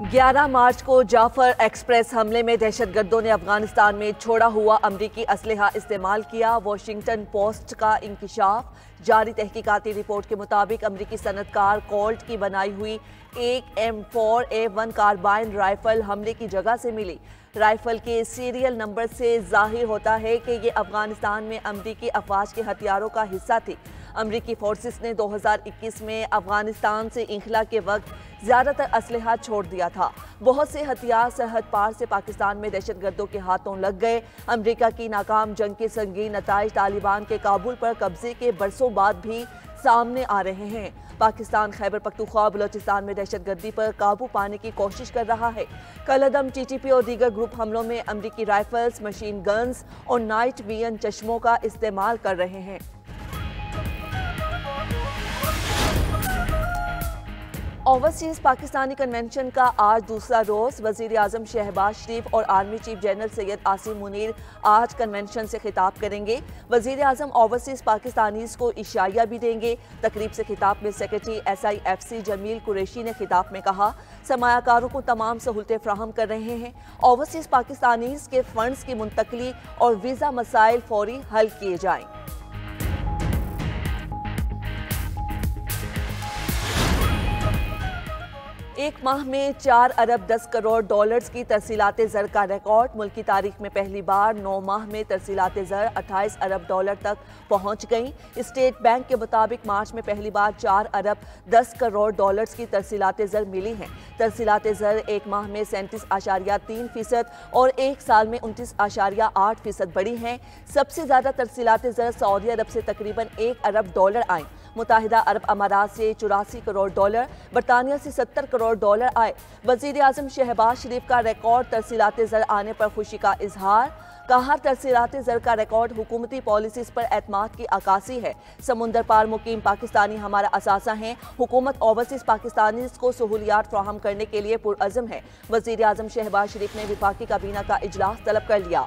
11 मार्च को जाफर एक्सप्रेस हमले में दहशतगर्दों ने अफगानिस्तान में छोड़ा हुआ अमरीकी असलहा इस्तेमाल किया। वॉशिंगटन पोस्ट का इंकिशाफ। जारी तहकीकाती रिपोर्ट के मुताबिक अमरीकी सनतकार कोल्ट की बनाई हुई एक M4A1 कार्बाइन राइफल हमले की जगह से मिली। राइफल के सीरियल नंबर से जाहिर होता है कि ये अफगानिस्तान में अमरीकी अफवाज के हथियारों का हिस्सा थी। अमरीकी फोर्सेस ने 2021 में अफगानिस्तान से इंखला के वक्त ज़्यादातर असलहा छोड़ दिया था। बहुत से हथियार सरहद पार से पाकिस्तान में दहशतगर्दों के हाथों लग गए। अमरीका की नाकाम जंग के संगीन नताइज तालिबान के काबुल पर कब्जे के बरसों बाद भी सामने आ रहे हैं। पाकिस्तान खैबर पख्तूनख्वा बलोचिस्तान में दहशतगर्दी पर काबू पाने की कोशिश कर रहा है। कलअदम TTP और दीगर ग्रुप हमलों में अमरीकी राइफल्स, मशीन गन्स और नाइट विजन चश्मों का इस्तेमाल कर रहे हैं। ओवरसीज पाकिस्तानी कन्वेंशन का आज दूसरा रोज। वजीर आजम शहबाज शरीफ और army chief general Syed Asim Munir आज कन्वेंशन से खिताब करेंगे। वजीर आजम ओवरसीज पाकिस्तानीज को इशाया भी देंगे। तकरीब से खिताब में सेक्रेटरी SIFC जमील कुरैशी ने खिताब में कहा, सरमायाकारों को तमाम सहूलतें फ्राहम कर रहे हैं। ओवरसीज पाकिस्तानीज के फंड्स की मुंतकली और वीज़ा मसाइल फौरी हल किए जाएं। एक माह में 4 अरब 10 करोड़ डॉलर्स की तरसीलात ज़र का रिकॉर्ड। मुल्क की तारीख में पहली बार 9 माह में तरसीलात ज़र 28 अरब डॉलर तक पहुंच गई। स्टेट बैंक के मुताबिक मार्च में पहली बार 4 अरब 10 करोड़ डॉलर्स की तरसीलात ज़र मिली हैं। तरसीलात ज़र एक माह में 37.3% और एक साल में 29.8% बढ़ी हैं। सबसे ज़्यादा तरसीलात ज़र सऊदी अरब से तकरीबन 1 अरब डॉलर आए। मुत्ताहिदा अरब अमारात से 84 करोड़ डॉलर, बरतानिया से 70 करोड़ डॉलर आए। वजीर आजम शहबाज शरीफ का रिकॉर्ड तरसीलात ज़र आने पर खुशी का इजहार। कहा, तरसीलात ज़र का रिकॉर्ड हुकूमती पॉलिसीज पर एतमाद की अक्कासी है। समुंदर पार मुकीम पाकिस्तानी हमारा असासा हैं। हुकूमत ओवरसीज पाकिस्तानीज को सहूलियात फ्राहम करने के लिए पुरअज़म है। वजीर आजम शहबाज शरीफ ने विफाकी काबीना का इजलास तलब कर लिया।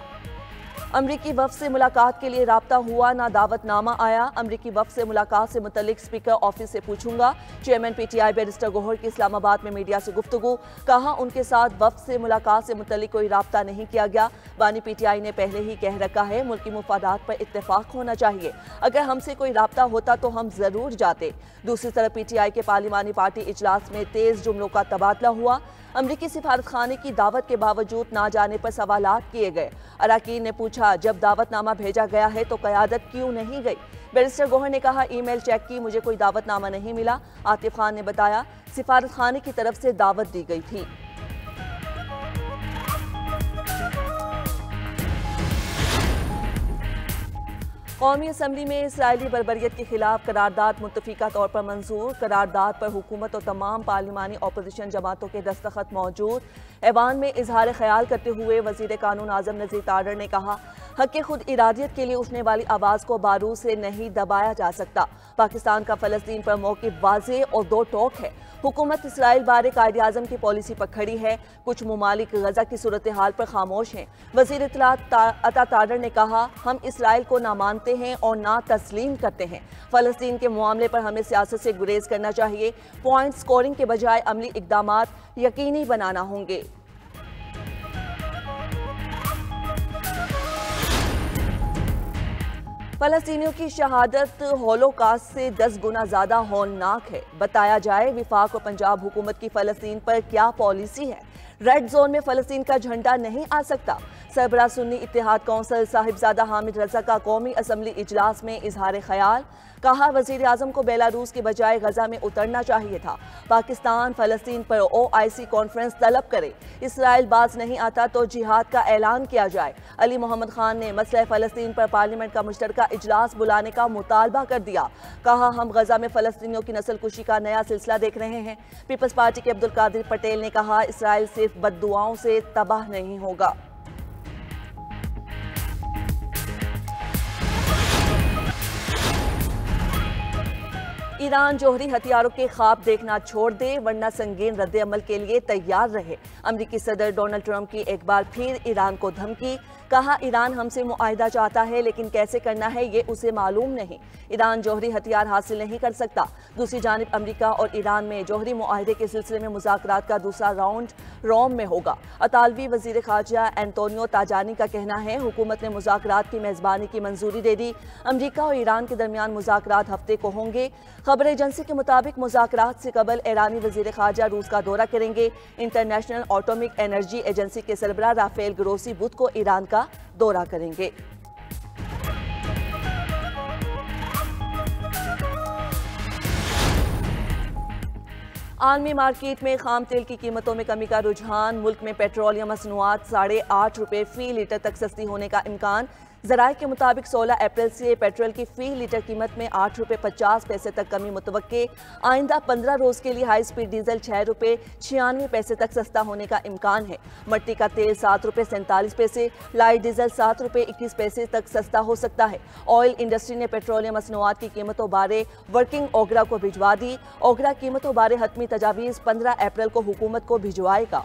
अमरीकी वफ़द से मुलाकात के लिए राब्ता हुआ, ना दावतनामा आया। अमरीकी वफ़द से मुलाकात से मुतल्लिक स्पीकर ऑफिस से पूछूंगा। चेयरमैन PTI बैरिस्टर गौहर की इस्लामाबाद में मीडिया से गुफ्तगू। कहा, उनके साथ वफ़द से मुलाकात से मुतल्लिक कोई राब्ता नहीं किया गया। बानी PTI ने पहले ही कह रखा है, मुल्की मुफादात पर इत्तेफाक होना चाहिए। अगर हमसे कोई राब्ता होता तो हम ज़रूर जाते। दूसरी तरफ PTI के पार्लिमानी पार्टी इजलास में तेज़ जुमलों का तबादला हुआ। अमरीकी सिफारत खाने की दावत के बावजूद ना जाने पर सवालात किए गए। अराकीन ने पूछा, जब दावतनामा भेजा गया है तो क़यादत क्यों नहीं गई? बैरिस्टर गौहर ने कहा, ईमेल चेक की, मुझे कोई दावतनामा नहीं मिला। आतिफ खान ने बताया, सिफारत खाने की तरफ से दावत दी गई थी। कौमी असम्बली में इसराइली बर्बरियत के खिलाफ करारदाद मुत्तफिका तौर पर मंजूर। करारदाद पर हुकूमत और तमाम पार्लिमानी अपोजिशन जमातों के दस्तखत मौजूद। ऐवान में इजहार ख्याल करते हुए वजीर कानून आजम नज़ीर तारड़ ने कहा, हक़ खुद इरादियत के लिए उठने वाली आवाज़ को बारूद से नहीं दबाया जा सकता। पाकिस्तान का फ़लस्तीन पर मौक़िफ़ वाज़ेह और दो टोक है। हुकूमत इसराइल बारे कायद-ए-आज़म की पॉलिसी पर खड़ी है। कुछ ममालिक गज़ा की सूरत हाल पर खामोश हैं। वज़ीर इत्तलात अता तारड़ ने कहा, हम इसराइल को ना मानते हैं और ना तस्लीम करते हैं। फ़लस्तीन के मामले पर हमें सियासत से गुरेज करना चाहिए। पॉइंट स्कोरिंग के बजाय अमली इक़दामात यकीनी बनाना होंगे। फ़लस्तीनियों की शहादत होलोकास्ट से 10 गुना ज़्यादा हौलनाक है। बताया जाए, विफाक और पंजाब हुकूमत की फ़लस्तीन पर क्या पॉलिसी है? रेड जोन में फ़लस्तीन का झंडा नहीं आ सकता। सरबराह सुन्नी इत्तेहाद कौंसल साहिबजादा हामिद रज़ा का कौमी असम्बली इजलास में इजहार ख्याल। कहा, वज़ीर आज़म को बेलारूस के बजाय गजा में उतरना चाहिए था। पाकिस्तान फ़लस्तीन पर OIC कॉन्फ्रेंस तलब करे। इसराइल बाज नहीं आता तो जिहाद का ऐलान किया जाए। अली मोहम्मद खान ने मसला फ़लस्तीन पर पार्लियामेंट का मुश्तरका इजलास बुलाने का मुतालबा कर दिया। कहा, हम गजा में फ़लस्तीनियों की नस्ल कुशी का नया सिलसिला देख रहे हैं। पीपल्स पार्टी के अब्दुल कादिर पटेल ने कहा, इसराइल सिर्फ बद्दुआओं से तबाह नहीं होगा। ईरान जौहरी हथियारों के ख्वाब देखना छोड़ दे, वरना संगीन रद्द अमल के लिए तैयार रहे। अमरीकी सदर डोनाल्ड ट्रंप की एक बार फिर ईरान को धमकी। कहा, ईरान हमसे मुआहिदा चाहता है लेकिन कैसे करना है ये उसे मालूम नहीं। ईरान जौहरी हथियार हासिल नहीं कर सकता। दूसरी जानिब अमरीका और ईरान में जौहरी मुआहदे के सिलसिले में मुज़ाकरात का दूसरा राउंड रोम में होगा। अतालवी वज़ीर ख़ारजा एंटोनियो ताजानी का कहना है हुकूमत ने मुज़ाकरात की मेज़बानी की मंजूरी दे दी। अमरीका और ईरान के दरमियान मुज़ाकरात हफ्ते को होंगे। खबर एजेंसी के मुताबिक मुज़ाकरात से कबल ईरानी वज़ीर ख़ारजा रूस का दौरा करेंगे। इंटरनेशनल एटॉमिक एनर्जी एजेंसी के सरबराह राफेल ग्रोसी बुध को ईरान का दौरा करेंगे। आलमी मार्केट में खाम तेल की कीमतों में कमी का रुझान। मुल्क में पेट्रोलियम मसनूआत ₹8.5 फी लीटर तक सस्ती होने का इम्कान। ज़राए के मुताबिक 16 अप्रैल से पेट्रोल की फी लीटर कीमत में ₹8.50 तक कमी मुतवक्के। आइंदा 15 रोज़ के लिए हाई स्पीड डीजल ₹6.96 तक सस्ता होने का इम्कान है। मट्टी का तेल ₹7.47, लाइट डीजल ₹7.21 तक सस्ता हो सकता है। ऑयल इंडस्ट्री ने पेट्रोलियम मसनूआत की कीमतों बारे वर्किंग ओगरा को भिजवा दी। ओगरा कीमतों बारे हतमी तजावीज़ 15 अप्रैल को हुकूमत को भिजवाएगा।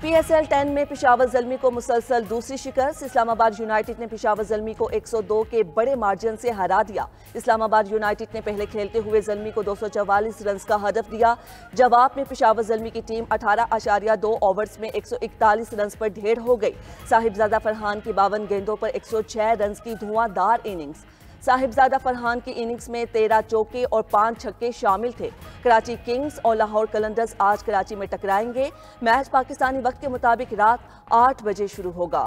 PSL 10 में पेशावर ज़ल्मी को मुसलसल दूसरी शिकस्त। इस्लामाबाद यूनाइटेड ने पेशावर ज़ल्मी को 102 के बड़े मार्जिन से हरा दिया। इस्लामाबाद यूनाइटेड ने पहले खेलते हुए ज़ल्मी को 244 रन का हदफ दिया। जवाब में पेशावर ज़ल्मी की टीम 18.2 ओवर्स में 141 रन पर ढेर हो गई। साहिबजादा फरहान की 52 गेंदों पर 106 रन की धुआंधार इनिंग्स। साहिबजादा फरहान की इनिंग्स में 13 चौके और 5 छक्के शामिल थे। कराची किंग्स और लाहौर कलंदर्स आज कराची में टकराएंगे। मैच पाकिस्तानी वक्त के मुताबिक रात 8 बजे शुरू होगा।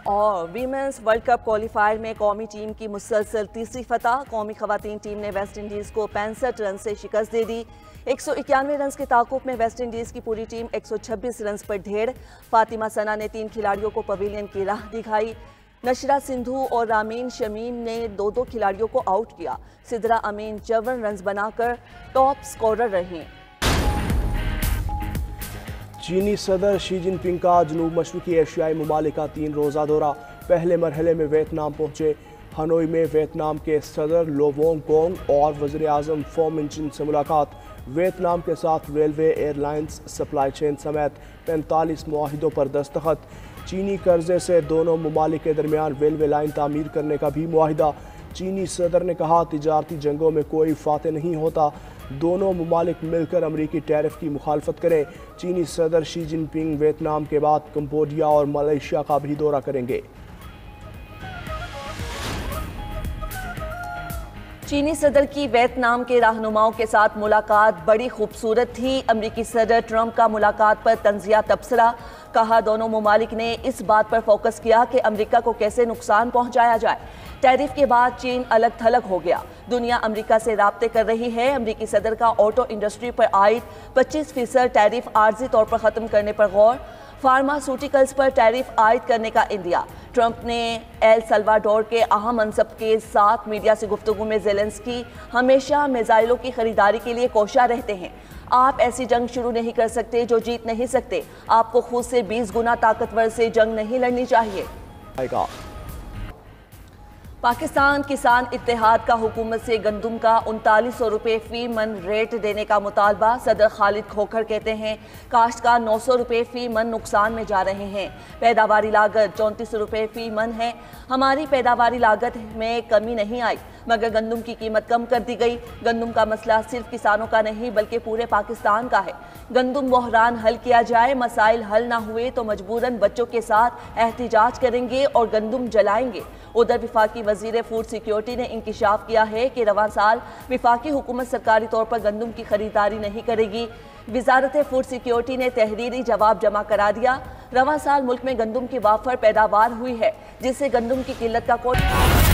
और वीमेंस वर्ल्ड कप क्वालिफायर में कौमी टीम की मुसलसल तीसरी फतह। कौमी खवातीन टीम ने वेस्ट इंडीज़ को 65 रन से शिकस्त दे दी। 191 रन के ताकुब में वेस्ट इंडीज़ की पूरी टीम 126 रन पर ढेर। फातिमा सना ने 3 खिलाड़ियों को पवेलियन की राह दिखाई। नशरा सिंधु और रामीन शमीम ने 2-2 खिलाड़ियों को आउट किया। सिद्रा अमीन 54 रन बनाकर टॉप स्कोरर रहे। चीनी सदर शी जिनपिंग का जनूब मशरक़ी एशियाई ममालिक का 3 रोज़ा दौरा। पहले मरहले में वियतनाम पहुँचे। हनोई में वियतनाम के सदर लो वोंग कोंग और वज़ीर आज़म फो मिन चिन से मुलाकात। वियतनाम के साथ रेलवे, एयरलाइंस, सप्लाई चेन समेत 45 मुआहिदों पर दस्तखत। चीनी कर्जे से दोनों ममालिक के दरमियान रेलवे लाइन तामीर करने का भी मुआहिदा। चीनी सदर ने कहा तिजारती जंगों में कोई फातह नहीं होता, दोनों ममालिक मिलकर अमरीकी टैरिफ की मुखालफत करें। चीनी सदर शी जिनपिंग वियतनाम के बाद कंबोडिया और मलेशिया का भी दौरा करेंगे। चीनी सदर की वियतनाम के रहनुमाओं के साथ मुलाकात बड़ी खूबसूरत थी। अमरीकी सदर ट्रंप का मुलाकात पर तंजिया तबसरा। कहा दोनों ममालिक ने इस बात पर फोकस किया कि अमरीका को कैसे नुकसान पहुंचाया जाए। टैरिफ के बाद चीन अलग थलग हो गया। दुनिया अमरीका से राब्ते कर रही है। अमरीकी सदर का ऑटो इंडस्ट्री पर आयद 25% टैरिफ आर्जी तौर पर ख़त्म करने पर गौर। फार्मास्यूटिकल्स पर टैरिफ आयद करने का इंदिया। ट्रंप ने एल सल्वाडोर के अहम मनसब के साथ मीडिया से गुफ्तगू में ज़ेलेंस्की हमेशा मिसाइलों की खरीदारी के लिए कोशा रहते हैं। आप ऐसी जंग शुरू नहीं कर सकते जो जीत नहीं सकते। आपको खुद से 20 गुना ताकतवर से जंग नहीं लड़नी चाहिए। पाकिस्तान किसान इत्तेहाद का हुकूमत से गंदुम का 3900 रुपये फी मन रेट देने का मुतालबा। सदर खालिद खोखर कहते हैं काश्तकार 900 रुपये फी मन नुकसान में जा रहे हैं। पैदावारी लागत 3400 रुपये फी मन है। हमारी पैदावारी लागत में कमी नहीं आई मगर गंदुम की कीमत कम कर दी गई। गंदुम का मसला सिर्फ किसानों का नहीं बल्कि पूरे पाकिस्तान का है। गंदुम बहरान हल किया जाए, मसाइल हल ना हुए तो मजबूरन बच्चों के साथ एहतिजाज करेंगे और गंदुम जलाएंगे। उधर विफाकी वजीर फूड सिक्योरिटी ने इंकिशाफ किया है कि रवां साल विफाकी हुकूमत सरकारी तौर पर गंदुम की खरीदारी नहीं करेगी। वजारत फूड सिक्योरिटी ने तहरीरी जवाब जमा करा दिया। रवां साल मुल्क में गंदुम की वाफर पैदावार हुई है जिससे गंदुम की किल्लत का कोई